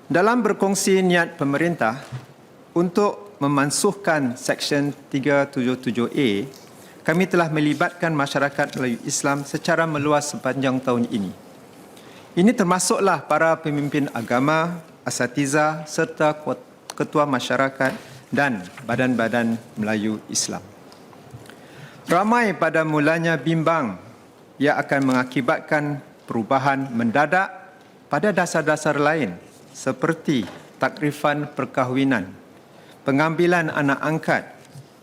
Dalam berkongsi niat pemerintah untuk memansuhkan Seksyen 377A, kami telah melibatkan masyarakat Melayu Islam secara meluas sepanjang tahun ini. Ini termasuklah para pemimpin agama, asatiza serta ketua masyarakat dan badan-badan Melayu Islam. Ramai pada mulanya bimbang ia akan mengakibatkan perubahan mendadak pada dasar-dasar lain seperti takrifan perkahwinan, pengambilan anak angkat,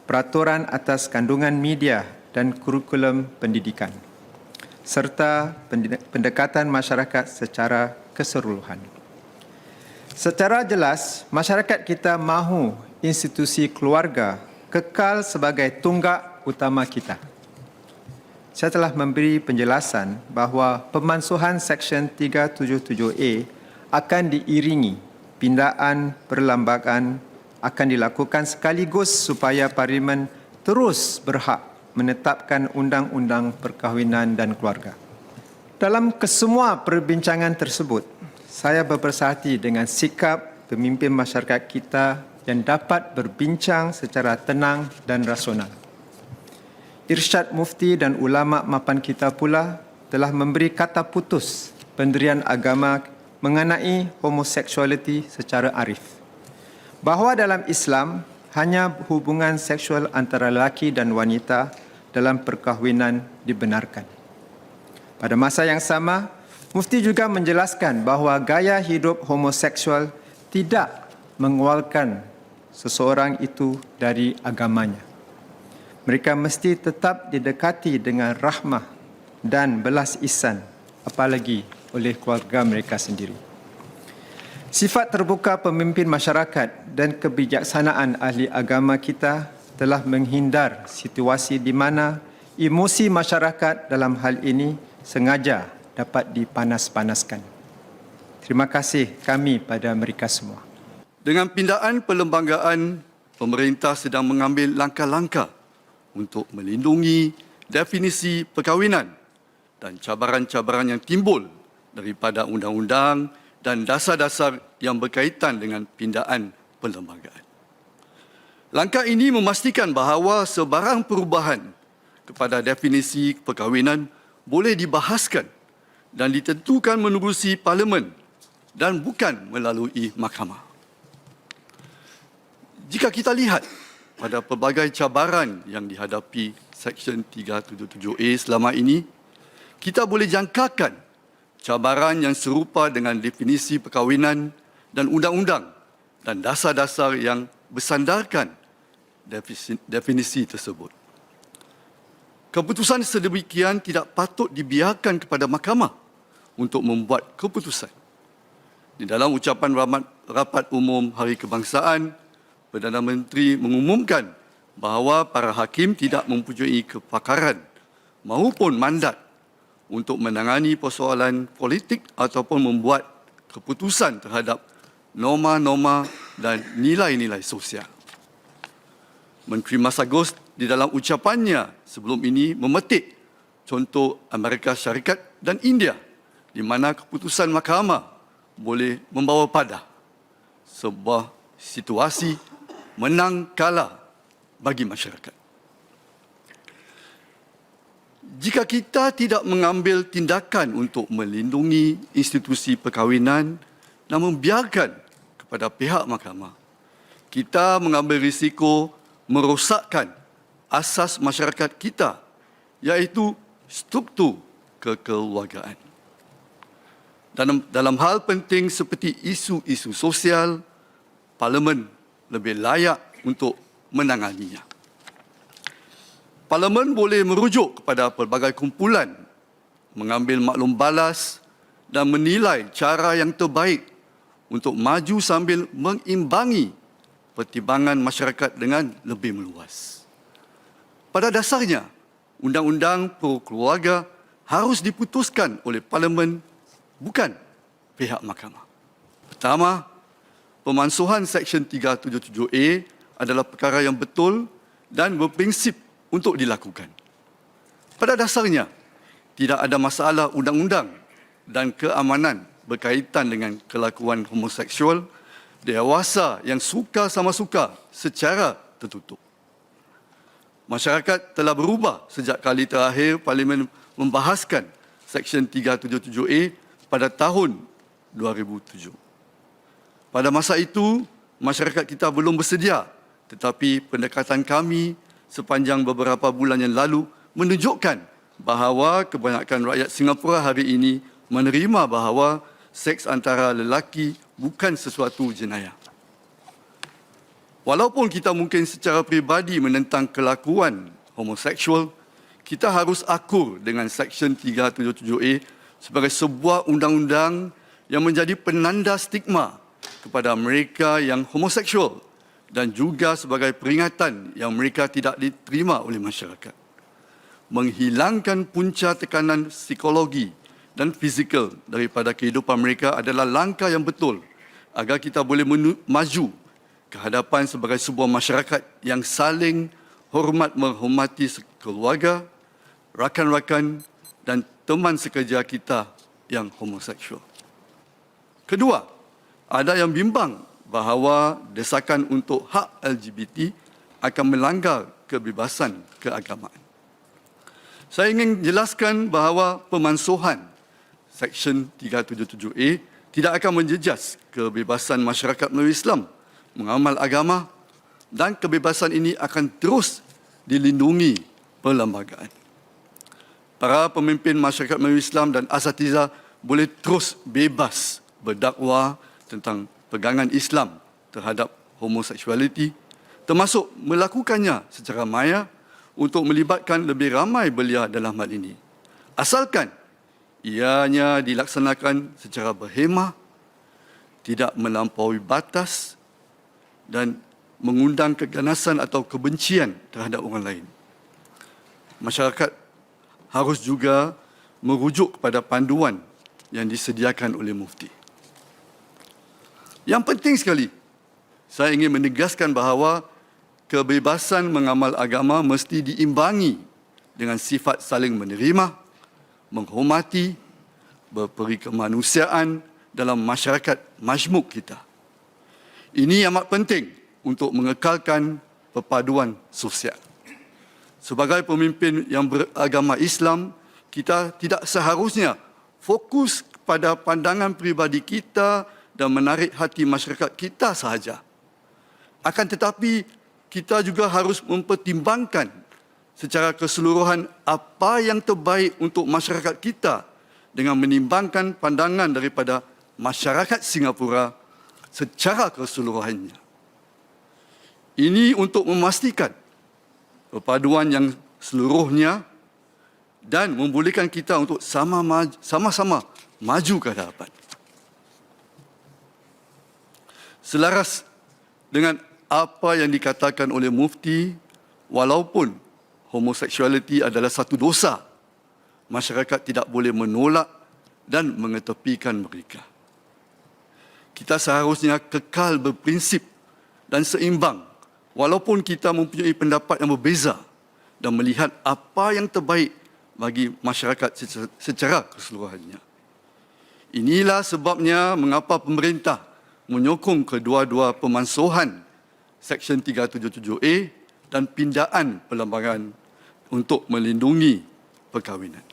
peraturan atas kandungan media dan kurikulum pendidikan, serta pendekatan masyarakat secara keseluruhan. Secara jelas, masyarakat kita mahu institusi keluarga kekal sebagai tunggak utama kita. Saya telah memberi penjelasan bahawa pemansuhan Seksyen 377A akan diiringi pindaan perlembagaan akan dilakukan sekaligus supaya Parlimen terus berhak menetapkan undang-undang perkahwinan dan keluarga. Dalam kesemua perbincangan tersebut, saya berpersahati dengan sikap pemimpin masyarakat kita yang dapat berbincang secara tenang dan rasional. Irsyad Mufti dan ulama mapan kita pula telah memberi kata putus pendirian agama mengenai homoseksualiti secara arif. Bahawa dalam Islam, hanya hubungan seksual antara lelaki dan wanita dalam perkahwinan dibenarkan. Pada masa yang sama, Mufti juga menjelaskan bahawa gaya hidup homoseksual tidak mengeluarkan seseorang itu dari agamanya. Mereka mesti tetap didekati dengan rahmah dan belas ihsan, apalagi oleh keluarga mereka sendiri. Sifat terbuka pemimpin masyarakat dan kebijaksanaan ahli agama kita telah menghindar situasi di mana emosi masyarakat dalam hal ini sengaja dapat dipanas-panaskan. Terima kasih kami pada mereka semua. Dengan pindaan perlembagaan, pemerintah sedang mengambil langkah-langkah untuk melindungi definisi perkahwinan dan cabaran-cabaran yang timbul daripada undang-undang dan dasar-dasar yang berkaitan dengan pindaan perlembagaan. Langkah ini memastikan bahawa sebarang perubahan kepada definisi perkahwinan boleh dibahaskan dan ditentukan menerusi Parlimen dan bukan melalui mahkamah. Jika kita lihat pada pelbagai cabaran yang dihadapi Seksyen 377A selama ini, kita boleh jangkakan cabaran yang serupa dengan definisi perkahwinan dan undang-undang dan dasar-dasar yang bersandarkan definisi tersebut. Keputusan sedemikian tidak patut dibiarkan kepada mahkamah untuk membuat keputusan. Di dalam ucapan rapat umum Hari Kebangsaan, Perdana Menteri mengumumkan bahawa para hakim tidak mempunyai kepakaran maupun mandat untuk menangani persoalan politik ataupun membuat keputusan terhadap norma-norma dan nilai-nilai sosial. Menteri Masagos di dalam ucapannya sebelum ini memetik contoh Amerika Syarikat dan India di mana keputusan mahkamah boleh membawa pada sebuah situasi menang kalah bagi masyarakat. Jika kita tidak mengambil tindakan untuk melindungi institusi perkahwinan dan membiarkan kepada pihak mahkamah, kita mengambil risiko merosakkan asas masyarakat kita, iaitu struktur kekeluargaan. Dalam hal penting seperti isu-isu sosial, Parlimen lebih layak untuk menanganinya. Parlimen boleh merujuk kepada pelbagai kumpulan, mengambil maklum balas dan menilai cara yang terbaik untuk maju sambil mengimbangi pertimbangan masyarakat dengan lebih meluas. Pada dasarnya, undang-undang pro-keluarga harus diputuskan oleh Parlimen, bukan pihak mahkamah. Pertama, pemansuhan Seksyen 377A adalah perkara yang betul dan berprinsip untuk dilakukan. Pada dasarnya, tidak ada masalah undang-undang dan keamanan berkaitan dengan kelakuan homoseksual dewasa yang suka sama suka secara tertutup. Masyarakat telah berubah sejak kali terakhir Parlimen membahaskan Seksyen 377A pada tahun 2007. Pada masa itu, masyarakat kita belum bersedia, tetapi pendekatan kami sepanjang beberapa bulan yang lalu menunjukkan bahawa kebanyakan rakyat Singapura hari ini menerima bahawa seks antara lelaki bukan sesuatu jenayah. Walaupun kita mungkin secara peribadi menentang kelakuan homoseksual, kita harus akur dengan Seksyen 377A sebagai sebuah undang-undang yang menjadi penanda stigma kepada mereka yang homoseksual dan juga sebagai peringatan yang mereka tidak diterima oleh masyarakat. Menghilangkan punca tekanan psikologi dan fizikal daripada kehidupan mereka adalah langkah yang betul agar kita boleh maju ke hadapan sebagai sebuah masyarakat yang saling hormat menghormati keluarga, rakan-rakan dan teman sekerja kita yang homoseksual. Kedua, ada yang bimbang bahawa desakan untuk hak LGBT akan melanggar kebebasan keagamaan. Saya ingin jelaskan bahawa pemansuhan Seksyen 377A tidak akan menjejas kebebasan masyarakat Melayu Islam mengamal agama dan kebebasan ini akan terus dilindungi perlembagaan. Para pemimpin masyarakat Melayu Islam dan asatiza boleh terus bebas berdakwah tentang pegangan Islam terhadap homoseksualiti, termasuk melakukannya secara maya untuk melibatkan lebih ramai belia dalam hal ini. Asalkan ianya dilaksanakan secara berhemah, tidak melampaui batas dan mengundang keganasan atau kebencian terhadap orang lain. Masyarakat harus juga merujuk kepada panduan yang disediakan oleh mufti. Yang penting sekali, saya ingin menegaskan bahawa kebebasan mengamal agama mesti diimbangi dengan sifat saling menerima, menghormati, berperi kemanusiaan dalam masyarakat majmuk kita. Ini amat penting untuk mengekalkan perpaduan sosial. Sebagai pemimpin yang beragama Islam, kita tidak seharusnya fokus pada pandangan peribadi kita dan menarik hati masyarakat kita sahaja. Akan tetapi, kita juga harus mempertimbangkan secara keseluruhan apa yang terbaik untuk masyarakat kita dengan menimbangkan pandangan daripada masyarakat Singapura secara keseluruhannya. Ini untuk memastikan perpaduan yang seluruhnya dan membolehkan kita untuk sama-sama maju ke hadapan. Selaras dengan apa yang dikatakan oleh mufti, walaupun homoseksualiti adalah satu dosa, masyarakat tidak boleh menolak dan mengetepikan mereka. Kita seharusnya kekal berprinsip dan seimbang walaupun kita mempunyai pendapat yang berbeza dan melihat apa yang terbaik bagi masyarakat secara keseluruhannya. Inilah sebabnya mengapa pemerintah menyokong kedua-dua pemansuhan Seksyen 377A dan pindaan perlembagaan untuk melindungi perkahwinan.